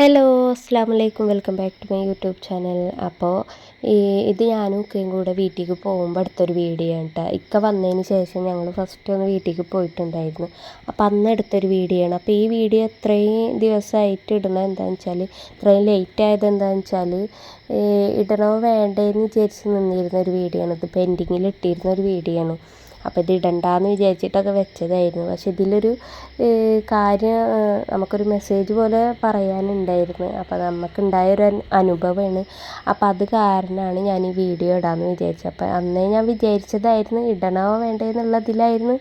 Hello അസ്സാമലൈക്കും welcome back to my YouTube channel. അപ്പോൾ ഇത് ഞാനും ഇക്കയും കൂടെ വീട്ടിലേക്ക് പോകുമ്പോൾ എടുത്തൊരു വീഡിയോ ആണ് കേട്ടോ. ഇക്ക വന്നതിന് ശേഷം ഞങ്ങൾ ഫസ്റ്റ് ഒന്ന് വീട്ടിലേക്ക് പോയിട്ടുണ്ടായിരുന്നു. അപ്പോൾ അന്ന് എടുത്തൊരു വീഡിയോ ആണ്. അപ്പോൾ ഈ വീഡിയോ ഇത്രയും ദിവസമായിട്ട് ഇടണത് എന്താണെന്ന് വെച്ചാൽ, ഇത്രയും ലേറ്റ് ആയത് എന്താണെന്ന് വെച്ചാൽ, ഇടണോ വേണ്ടേന്ന് വിചാരിച്ച് നിന്നിരുന്ന ഒരു വീഡിയോ ആണ്. ഇത് പെൻഡിങ്ങിൽ ഇട്ടിരുന്ന ഒരു വീഡിയോ ആണ്. അപ്പോൾ ഇത് ഇടണ്ടാന്ന് വിചാരിച്ചിട്ടൊക്കെ വെച്ചതായിരുന്നു. പക്ഷെ ഇതിലൊരു കാര്യം നമുക്കൊരു മെസ്സേജ് പോലെ പറയാനുണ്ടായിരുന്നു. അപ്പോൾ നമുക്കുണ്ടായൊരു അനുഭവമാണ്. അപ്പോൾ അത് കാരണമാണ് ഞാൻ ഈ വീഡിയോ ഇടാമെന്ന് വിചാരിച്ചത്. അപ്പോൾ അന്നേ ഞാൻ വിചാരിച്ചതായിരുന്നു ഇടണോ വേണ്ടേ എന്നുള്ളതിലായിരുന്നു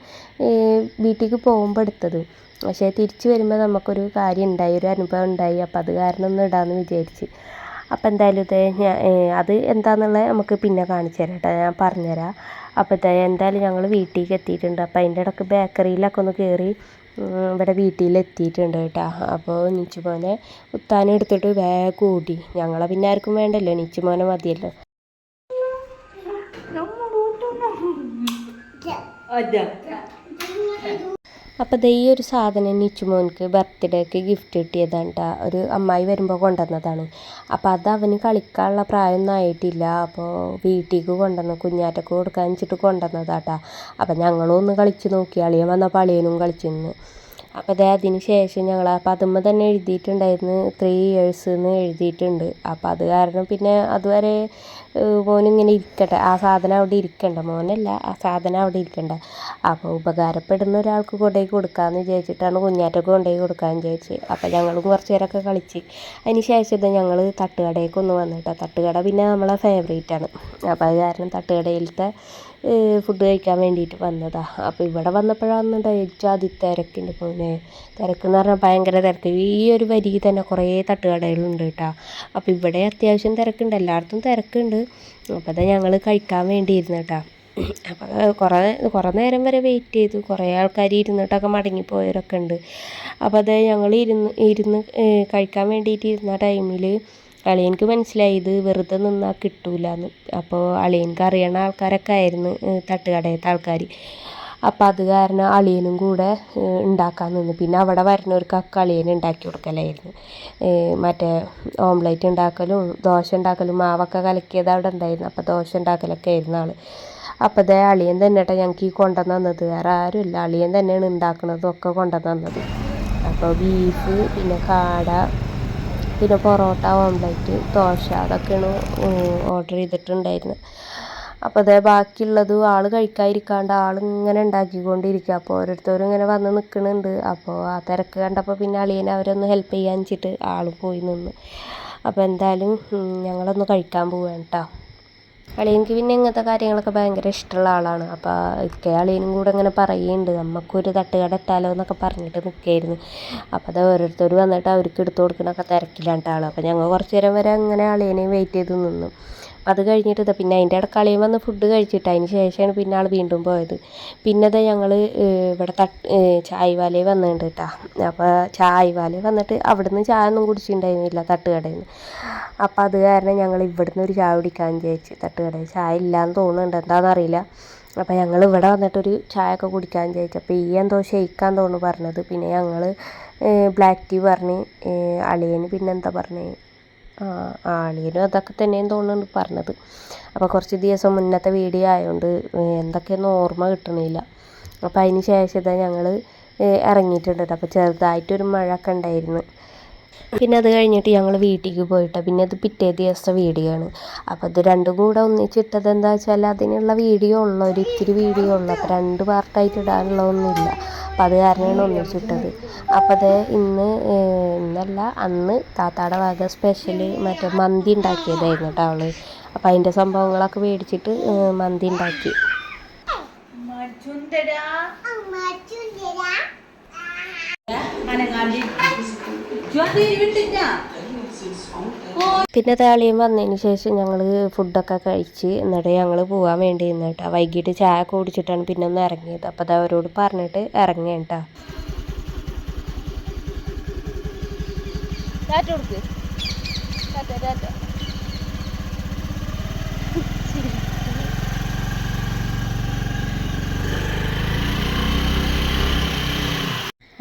വീട്ടിലേക്ക് പോകുമ്പോൾ എടുത്തത്. പക്ഷേ തിരിച്ച് വരുമ്പോൾ നമുക്കൊരു കാര്യം ഉണ്ടായി, ഒരു അനുഭവം ഉണ്ടായി. അപ്പോൾ അത് കാരണം ഒന്ന് ഇടാമെന്ന് വിചാരിച്ച്. അപ്പോൾ എന്തായാലും ഇത് അത് എന്താണെന്നുള്ളത് നമുക്ക് പിന്നെ കാണിച്ചു തരാം കേട്ടോ, ഞാൻ പറഞ്ഞുതരാം. അപ്പോൾ എന്തായാലും ഞങ്ങൾ വീട്ടിലേക്ക് എത്തിയിട്ടുണ്ട്. അപ്പോൾ അതിൻ്റെ ഇടയ്ക്ക് ബേക്കറിയിലൊക്കെ ഒന്ന് കയറി ഇവിടെ വീട്ടിലെത്തിയിട്ടുണ്ട് കേട്ടോ. അപ്പോൾ നിച്ചുമോനെ ഉത്താനം എടുത്തിട്ട് വേഗം ഓടി. ഞങ്ങളെ പിന്നെ ആർക്കും വേണ്ടല്ലോ, നിച്ചുമോനെ മതിയല്ലോ. അപ്പോൾ ഈ ഒരു സാധനം നിച്ചുമോൻക്ക് ബർത്ത്ഡേക്ക് ഗിഫ്റ്റ് കിട്ടിയതാണ് കേട്ടോ. ഒരു അമ്മായി വരുമ്പോൾ കൊണ്ടുവന്നതാണ്. അപ്പോൾ അത് അവന് കളിക്കാനുള്ള പ്രായമൊന്നും ആയിട്ടില്ല. അപ്പോൾ വീട്ടിലേക്ക് കൊണ്ടുവന്നു, കുഞ്ഞാറ്റക്ക് കൊടുക്കാൻ വെച്ചിട്ട് കൊണ്ടുവന്നതാട്ടോ. അപ്പോൾ ഞങ്ങളും ഒന്ന് കളിച്ച് നോക്കി. അളിയൻ വന്നപ്പോൾ അളിയനും കളിച്ചിരുന്നു. അപ്പോൾ അതിന് ശേഷം ഞങ്ങൾ അപ്പോൾ അതുമ്മ തന്നെ എഴുതിയിട്ടുണ്ടായിരുന്നു 3 years എന്ന് എഴുതിയിട്ടുണ്ട്. അപ്പോൾ അത് കാരണം പിന്നെ അതുവരെ മോനിങ്ങനെ ഇരിക്കട്ടെ, ആ സാധനം അവിടെ ഇരിക്കണ്ട, മോനല്ല ആ സാധനം അവിടെ ഇരിക്കണ്ട. അപ്പോൾ ഉപകാരപ്പെടുന്ന ഒരാൾക്ക് കൊണ്ടുപോയി കൊടുക്കാമെന്ന് വിചാരിച്ചിട്ടാണ് കുഞ്ഞാറ്റക്ക് കൊണ്ടുപോയി കൊടുക്കാമെന്ന് വിചാരിച്ചത്. അപ്പോൾ ഞങ്ങളും കുറച്ച് നേരമൊക്കെ കളിച്ച് അതിന് ശേഷം ഞങ്ങൾ തട്ടുകടയിലേക്കൊന്ന് വന്നിട്ട്, തട്ടുകട പിന്നെ നമ്മളെ ഫേവറേറ്റാണ്. അപ്പോൾ അത് കാരണം തട്ടുകടയിലത്തെ ഫുഡ് കഴിക്കാൻ വേണ്ടിയിട്ട് വന്നതാണ്. അപ്പോൾ ഇവിടെ വന്നപ്പോഴാണെന്നുണ്ടായി ജാതി തിരക്കുണ്ട്. പിന്നെ തിരക്കെന്ന് പറഞ്ഞാൽ ഭയങ്കര തിരക്ക്. ഈ ഒരു വരിയിൽ തന്നെ കുറേ തട്ടുകടകളുണ്ട് കേട്ടോ. അപ്പോൾ ഇവിടെ അത്യാവശ്യം തിരക്കുണ്ട്, എല്ലായിടത്തും തിരക്കുണ്ട്. അപ്പോൾ അത് ഞങ്ങൾ കഴിക്കാൻ വേണ്ടിയിരുന്നു കേട്ടോ. അപ്പോൾ കുറേ നേരം വരെ വെയിറ്റ് ചെയ്തു. കുറേ ആൾക്കാർ ഇരുന്നിട്ടൊക്കെ മടങ്ങിപ്പോയവരൊക്കെ ഉണ്ട്. അപ്പോൾ അത് ഞങ്ങൾ ഇരുന്ന് കഴിക്കാൻ വേണ്ടിയിട്ട് ഇരുന്ന ടൈമിൽ അളിയനിക്ക് മനസ്സിലായി ഇത് വെറുതെ നിന്നാൽ കിട്ടൂലെന്ന്. അപ്പോൾ അളിയനിക്ക് അറിയണ ആൾക്കാരൊക്കെ ആയിരുന്നു തട്ടുകടയത്തെ ആൾക്കാർ. അപ്പോൾ അത് കാരണം അളിയനും കൂടെ ഉണ്ടാക്കാൻ നിന്നു. പിന്നെ അവിടെ വരുന്നവർക്കൊക്കെ അളിയൻ ഉണ്ടാക്കി കൊടുക്കലായിരുന്നു. മറ്റേ ഓംലേറ്റ് ഉണ്ടാക്കലും ദോശ ഉണ്ടാക്കലും മാവൊക്കെ കലക്കിയത് അവിടെ ഉണ്ടായിരുന്നു. അപ്പോൾ ദോശ ഉണ്ടാക്കലൊക്കെ ആയിരുന്നു ആൾ. അപ്പോൾ അതേ അളിയൻ തന്നെ കേട്ടോ ഞങ്ങൾക്ക് ഈ കൊണ്ടുവന്ന് തന്നത്, വേറെ ആരുമില്ല. അളിയൻ തന്നെയാണ് ഉണ്ടാക്കുന്നതും ഒക്കെ കൊണ്ടുവന്ന് തന്നത്. അപ്പോൾ ബീഫ്, പിന്നെ കാട, പിന്നെ പൊറോട്ട, ഓംലേറ്റ്, ദോശ അതൊക്കെയാണ് ഓർഡർ ചെയ്തിട്ടുണ്ടായിരുന്നത്. അപ്പോൾ അതേ ബാക്കിയുള്ളത് ആൾ കഴിക്കാതിരിക്കാണ്ട് ആളിങ്ങനെ ഉണ്ടാക്കിക്കൊണ്ടിരിക്കുക. അപ്പോൾ ഓരോരുത്തരും ഇങ്ങനെ വന്ന് നിൽക്കുന്നുണ്ട്. അപ്പോൾ ആ തിരക്ക് കണ്ടപ്പോൾ പിന്നെ അളിയനെ അവരൊന്ന് ഹെൽപ്പ് ചെയ്യാൻ വെച്ചിട്ട് ആൾ പോയി നിന്ന്. അപ്പോൾ എന്തായാലും ഞങ്ങളൊന്ന് കഴിക്കാൻ പോവുകയാണ് കേട്ടോ. അളിയനിക്ക് പിന്നെ ഇങ്ങനത്തെ കാര്യങ്ങളൊക്കെ ഭയങ്കര ഇഷ്ടമുള്ള ആളാണ്. അപ്പോൾ ഇക്ക അളിയനും കൂടെ ഇങ്ങനെ പറയുന്നുണ്ട് നമുക്കൊരു തട്ടുകട ഇട്ടാലോ എന്നൊക്കെ പറഞ്ഞിട്ട് നിൽക്കുകയായിരുന്നു. അപ്പോൾ അത് ഓരോരുത്തർ വന്നിട്ട് അവർക്ക് എടുത്തു കൊടുക്കണൊക്കെ തിരക്കിലാണ് ആൾ. അപ്പോൾ ഞങ്ങൾ കുറച്ച് നേരം വരെ അങ്ങനെ അളിയനെയും വെയിറ്റ് ചെയ്ത് നിന്നു. അത് കഴിഞ്ഞിട്ട് പിന്നെ അതിൻ്റെ ഇടയ്ക്ക് അളിയൻ വന്ന് ഫുഡ് കഴിച്ചിട്ട് അതിന് ശേഷമാണ് പിന്നെ ആൾ വീണ്ടും പോയത്. പിന്നെ ഞങ്ങൾ ഇവിടെ ചായവാലയിൽ വന്നിട്ടുണ്ട് കേട്ടോ. അപ്പോൾ ചായവാലയിൽ വന്നിട്ട് അവിടുന്ന് ചായ ഒന്നും കുടിച്ചിട്ടുണ്ടായിരുന്നില്ല തട്ടുകടയിൽ നിന്ന്. അപ്പോൾ അത് കാരണം ഞങ്ങൾ ഇവിടുന്ന് ഒരു ചായ കുടിക്കാൻ വിചാരിച്ചു. തട്ടുകടയിൽ ചായ ഇല്ലയെന്ന് തോന്നുന്നുണ്ട്, എന്താണെന്നറിയില്ല. അപ്പോൾ ഞങ്ങൾ ഇവിടെ വന്നിട്ടൊരു ചായ ഒക്കെ കുടിക്കാൻ വിചാരിച്ചു. അപ്പോൾ എന്തോ ഷെയ്ക്കാൻ തോന്നുന്നു പറഞ്ഞത്. പിന്നെ ഞങ്ങൾ ബ്ലാക്ക് ടീ പറഞ്ഞ്, അളിയന് പിന്നെന്താ പറഞ്ഞത്, അളിയനും അതൊക്കെ തന്നെയെന്ന് തോന്നുന്നുണ്ട് പറഞ്ഞത്. അപ്പോൾ കുറച്ച് ദിവസം മുന്നത്തെ വീഡിയോ ആയതുകൊണ്ട് എന്തൊക്കെയൊന്നും ഓർമ്മ കിട്ടണില്ല. അപ്പോൾ അതിന് ശേഷം ഞങ്ങൾ ഇറങ്ങിയിട്ടുണ്ട്. അപ്പോൾ ചെറുതായിട്ടൊരു മഴ ഒക്കെ ഉണ്ടായിരുന്നു. പിന്നെ അത് കഴിഞ്ഞിട്ട് ഞങ്ങൾ വീട്ടിലേക്ക് പോയിട്ട് പിന്നെ അത് പിറ്റേ ദിവസത്തെ വീഡിയോ ആണ്. അപ്പോൾ അത് രണ്ടും കൂടെ ഒന്നിച്ചിട്ടത് എന്താ വെച്ചാൽ അതിനുള്ള വീഡിയോ ഉള്ളൂ, ഒരു ഇത്തിരി വീഡിയോ ഉള്ളൂ. അപ്പോൾ 2 പാർട്ടായിട്ട് ഇടാനുള്ളതൊന്നുമില്ല. അപ്പോൾ അത് കാരണമാണ് ഒന്നിച്ചിട്ടത്. അപ്പോൾ അത് ഇന്നല്ല അന്ന് താത്താടെ വക സ്പെഷ്യൽ മറ്റേ മന്തി ഉണ്ടാക്കിയതായിരുന്നു കേട്ടോ അവൾ. അപ്പോൾ അതിൻ്റെ സംഭവങ്ങളൊക്കെ മേടിച്ചിട്ട് മന്തി ഉണ്ടാക്കി. പിന്നെ താളിയും വന്നതിന് ശേഷം ഞങ്ങൾ ഫുഡൊക്കെ കഴിച്ച് എന്നിട്ട് ഞങ്ങൾ പോകാൻ വേണ്ടി നിന്നിട്ടാ. വൈകിട്ട് ചായ കുടിച്ചിട്ടാണ് പിന്നെ ഒന്ന് ഇറങ്ങിയത്. അപ്പോൾ അത് അവരോട് പറഞ്ഞിട്ട് ഇറങ്ങിയിട്ടാ.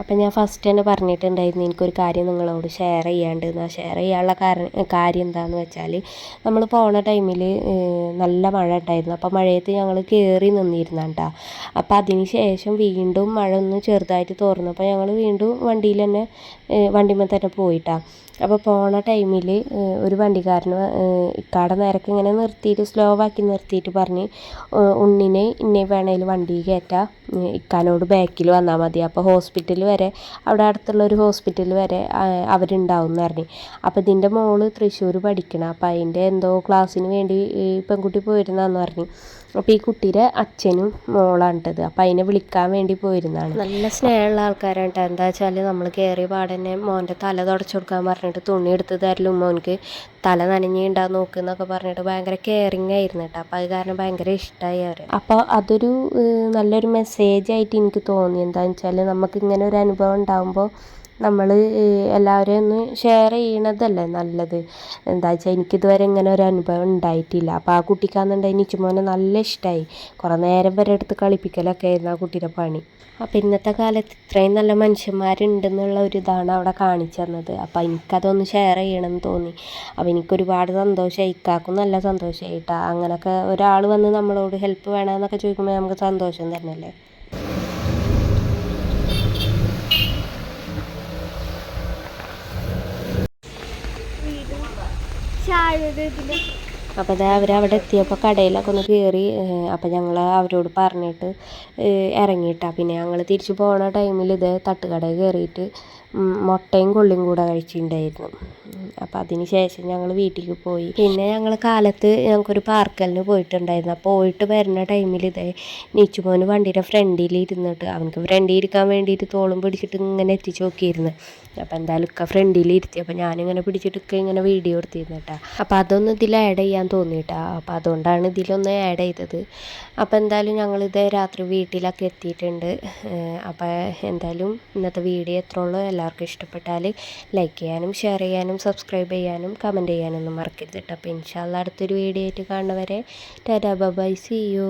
അപ്പം ഞാൻ ഫസ്റ്റ് തന്നെ പറഞ്ഞിട്ടുണ്ടായിരുന്നു എനിക്കൊരു കാര്യം നിങ്ങളോട് ഷെയർ ചെയ്യാണ്ടെന്ന്. ഷെയർ ചെയ്യാനുള്ള കാര്യം എന്താണെന്ന് വെച്ചാൽ നമ്മൾ പോണ ടൈമിൽ നല്ല മഴ ഉണ്ടായിരുന്നു. അപ്പോൾ മഴയത്ത് ഞങ്ങൾ കയറി നിന്നിരുന്നു കേട്ടോ. അപ്പോൾ അതിന് ശേഷം വീണ്ടും മഴ ഒന്ന് ചെറുതായിട്ട് തോർന്നപ്പോൾ ഞങ്ങൾ വീണ്ടും വണ്ടിയിൽ തന്നെ വണ്ടിമ്മേ തന്നെ പോയിട്ടാണ്. അപ്പോൾ പോണ ടൈമിൽ ഒരു വണ്ടിക്കാരന് ഇക്കാടെ നേരക്ക് ഇങ്ങനെ നിർത്തിയിട്ട് സ്ലോ ആക്കി നിർത്തിയിട്ട് പറഞ്ഞ് ഉണ്ണിനെ ഇന്നെ വേണേൽ വണ്ടി കയറ്റാം, ഇക്കാനോട് ബാക്കിൽ വന്നാൽ മതി. അപ്പോൾ ഹോസ്പിറ്റൽ വരെ അവിടെ അടുത്തുള്ള ഒരു ഹോസ്പിറ്റൽ വരെ അവരുണ്ടാവും എന്ന് പറഞ്ഞു. അപ്പോൾ ഇതിൻ്റെ മോള് തൃശ്ശൂർ പഠിക്കണം. അപ്പോൾ അതിൻ്റെ എന്തോ ക്ലാസ്സിന് വേണ്ടി പെൺകുട്ടി പോയിരുന്നാന്ന് പറഞ്ഞു. അപ്പോൾ ഈ കുട്ടിയുടെ അച്ഛനും മോളാണിട്ടത്. അപ്പോൾ അതിനെ വിളിക്കാൻ വേണ്ടി പോയിരുന്നതാണ്. നല്ല സ്നേഹമുള്ള ആൾക്കാരാണ് കേട്ടോ. എന്താ വെച്ചാൽ നമ്മൾ കയറിയ പാടന്നെ മോൻ്റെ തല തുടച്ചു കൊടുക്കാൻ പറഞ്ഞിട്ട് തുണി എടുത്ത് തരലും മോൻക്ക് തല നനഞ്ഞുണ്ടാകും നോക്കുന്നൊക്കെ പറഞ്ഞിട്ട് ഭയങ്കര കെയറിങ് ആയിരുന്നു കേട്ടോ. അപ്പോൾ അത് കാരണം ഭയങ്കര ഇഷ്ടമായി അവർ. അപ്പോൾ അതൊരു നല്ലൊരു മെസ്സേജ് ആയിട്ട് എനിക്ക് തോന്നി. എന്താണെന്ന് വെച്ചാൽ നമുക്കിങ്ങനെ ഒരു അനുഭവം ഉണ്ടാകുമ്പോൾ നമ്മൾ എല്ലാവരെയും ഒന്ന് ഷെയർ ചെയ്യണതല്ലേ നല്ലത്. എന്താ വെച്ചാൽ എനിക്കിതുവരെ ഇങ്ങനെ ഒരു അനുഭവം ഉണ്ടായിട്ടില്ല. അപ്പോൾ ആ കുട്ടിക്കാണെന്നുണ്ടെങ്കിൽ നിച്ചുമോനെ നല്ല ഇഷ്ടമായി. കുറേ നേരം വരെ എടുത്ത് കളിപ്പിക്കലൊക്കെ ആയിരുന്നു ആ കുട്ടിയുടെ പണി. അപ്പോൾ ഇന്നത്തെ കാലത്ത് ഇത്രയും നല്ല മനുഷ്യന്മാരുണ്ടെന്നുള്ള ഒരു ഇതാണ് അവിടെ കാണിച്ചു തന്നത്. അപ്പോൾ എനിക്കതൊന്ന് ഷെയർ ചെയ്യണമെന്ന് തോന്നി. അപ്പോൾ എനിക്കൊരുപാട് സന്തോഷമായി, ഇക്കാക്കും നല്ല സന്തോഷമായിട്ടാണ്. അങ്ങനെയൊക്കെ ഒരാൾ വന്ന് നമ്മളോട് ഹെൽപ്പ് വേണമെന്നൊക്കെ ചോദിക്കുമ്പോൾ നമുക്ക് സന്തോഷം തന്നെയല്ലേ. അപ്പോൾ അത് അവരവിടെ എത്തിയപ്പോൾ കടയിലൊക്കെ ഒന്ന് കയറി. അപ്പോൾ ഞങ്ങൾ അവരോട് പറഞ്ഞിട്ട് ഇറങ്ങിയിട്ടാണ്. പിന്നെ ഞങ്ങൾ തിരിച്ച് പോണ ടൈമിൽ ഇത് തട്ടുകടയിൽ കയറിയിട്ട് മുട്ടയും കൊള്ളിയും കൂടെ കഴിച്ചിട്ടുണ്ടായിരുന്നു. അപ്പോൾ അതിന് ശേഷം ഞങ്ങൾ വീട്ടിലേക്ക് പോയി. പിന്നെ ഞങ്ങൾ കാലത്ത് ഞങ്ങൾക്കൊരു പാർക്കലിന് പോയിട്ടുണ്ടായിരുന്നു. അപ്പോൾ പോയിട്ട് വരുന്ന ടൈമിൽ നീച്ചുമോന് വണ്ടിയുടെ ഫ്രണ്ടിൽ ഇരുന്നിട്ട് അവനക്ക് ഫ്രണ്ടിൽ ഇരിക്കാൻ വേണ്ടിയിട്ട് തോളും പിടിച്ചിട്ട് ഇങ്ങനെ എത്തിച്ച് നോക്കിയിരുന്നു. അപ്പോൾ എന്തായാലും ഒക്കെ ഫ്രണ്ടിൽ ഇരുത്തി. അപ്പോൾ ഞാനിങ്ങനെ പിടിച്ചിട്ട് ഇങ്ങനെ വീഡിയോ എടുത്തിരുന്നു കേട്ടോ. അപ്പോൾ അതൊന്നും ഇതിൽ ആഡ് ചെയ്യാൻ തോന്നിയിട്ടാ. അപ്പോൾ അതുകൊണ്ടാണ് ഇതിലൊന്ന് ആഡ് ചെയ്തത്. അപ്പോൾ എന്തായാലും ഞങ്ങളിത് രാത്രി വീട്ടിലൊക്കെ എത്തിയിട്ടുണ്ട്. അപ്പോൾ എന്തായാലും ഇന്നത്തെ വീഡിയോ എത്ര ഉള്ളൂ. എല്ലാവർക്കും ഇഷ്ടപ്പെട്ടാൽ ലൈക്ക് ചെയ്യാനും ഷെയർ ചെയ്യാനും സബ്സ്ക്രൈബ് ചെയ്യാനും കമൻറ്റ് ചെയ്യാനൊന്നും മറക്കരുത് കേട്ടോ. അപ്പോൾ ഇൻഷാ അല്ലാഹ് അടുത്തൊരു വീഡിയോ ആയിട്ട് കാണുന്നവരെ ta-ta bye bye, see U.